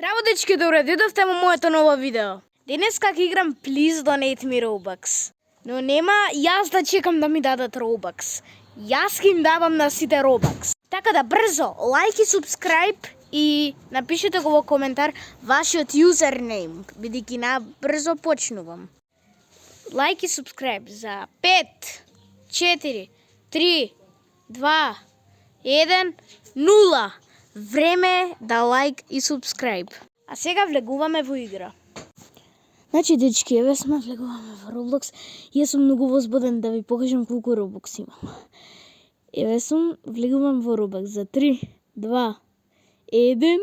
Здраво дечки, добре дојдовте во моето ново видео. Денес как играм Please Donate Me Robux. Но нема јас да чекам да ми дадат Robux. Јас ќе им давам на сите Robux. Така да брзо, лайк и subscribe и напишете го во коментар вашиот username, бидејќи брзо почнувам. Лайк и subscribe за 5, 4, 3, 2, 1, 0. Време е да лайк и subscribe. А сега влегуваме во игра. Значи, дечки, еве сме влегуваме во Roblox. Јас сум многу возбуден да ви покажам колку Robux имам. Еве сум, влегувам во Roblox за 3, 2, 1.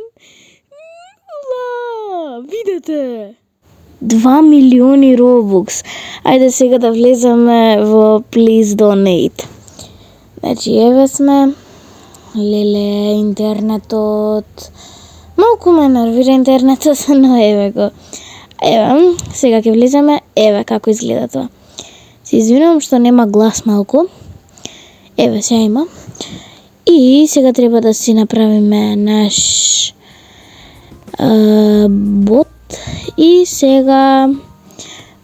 Видете! 2 милиони Robux. Ајде сега да влеземе во Please Donate. Значи, еве сме. Леле, интернетот. Малку ме нервира интернетот, но еве го. Еве, сега ќе влеземе, еве како изгледа тоа. Се извинувам што нема глас малку. Еве, сега има. И сега треба да си направиме наш бот. И сега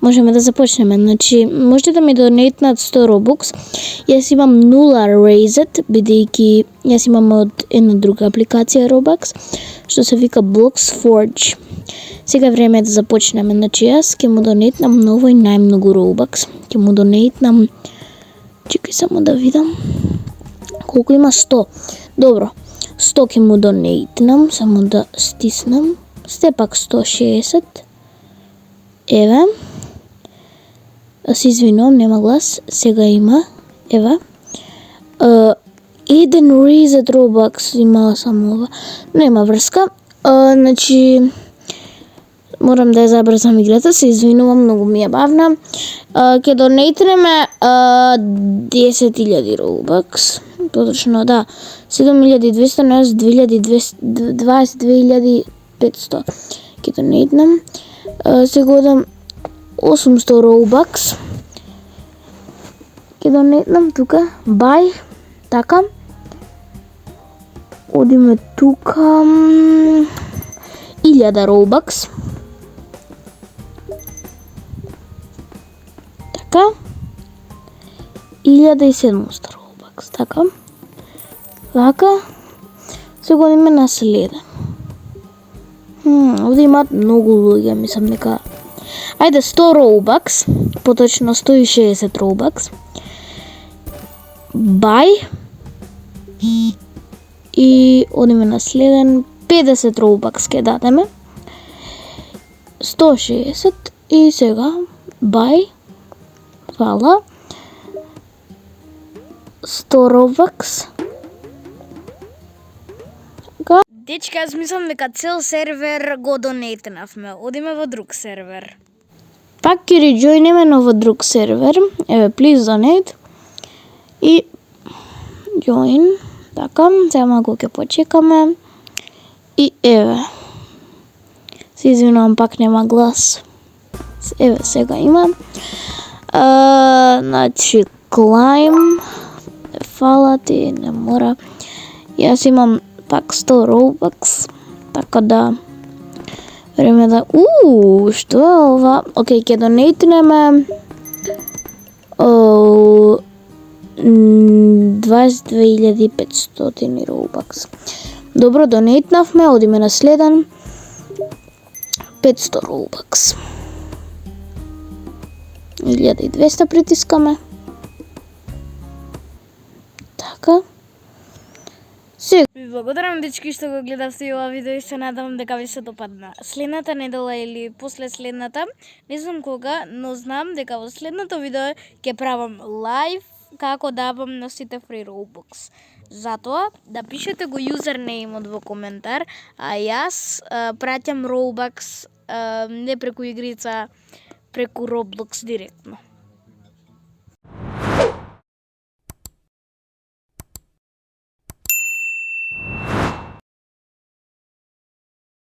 можеме да започнеме. Значи, можете да ми донейтнат 100 Robux. Јас имам 0 Raised, бидејќи јас имам од една друга апликација Robux, што се вика Bloxforge. Сега време е да започнеме. Значи, јас ќе му донейтнам на овој најмногу Robux. Ќе му донейтнам, чекај само да видам, колку има 100. Добро, 100 ќе му донейтнам, само да стиснам. Сте пак 160. Еве. Се извинувам, нема глас. Сега има. Ева. Еден Raised Robux има само ова. Нема врска. Значи, морам да ја забрзам играта. Се извинувам, многу ми е бавна. Ке донейтнеме 10.000 Robux. Поточно, да. 7.200 на 22.500. Ке донейтнем. Сега одам 800 Robux. Ке донейтнам тука. Buy. Така. Одиме тука. 1000 Robux. Така. 1700 Robux. Така. Така. Сега одиме на следен. Овде имаат многу луѓе, мислам дека. Ајде 100 Robux, поточно 160 Robux. Buy. И одиме на следен 50 Robux ке дадеме. 160 и сега buy. Фала. 100 Robux. Дечка, јас мислам дека цел сервер го донейтнавме. Одиме во друг сервер. Пак ќе реџојнеме но во друг сервер. Еве, Please Donate. И join. Така, сега малку ќе почекаме. И еве. Се извинувам, пак нема глас. Еве, сега има. Значи, climb. Фала ти, не мора. Јас имам пак 100 Robux. Така да време да... што е ова? Океј, ќе донейтнеме 22.500 Robux. Добро, донейтнавме, одиме на следен 500 Robux. 1200 притискаме. Така. Ви благодарам, дечки, што го гледавте ова видео и се надевам дека ви се допадна. Следната недела или после следната, не знам кога, но знам дека во следното видео ќе правам лайв како давам на сите free Robux. Затоа да пишете го юзернејмот во коментар, а јас праќам Robux не преку игрица, преку Roblox директно.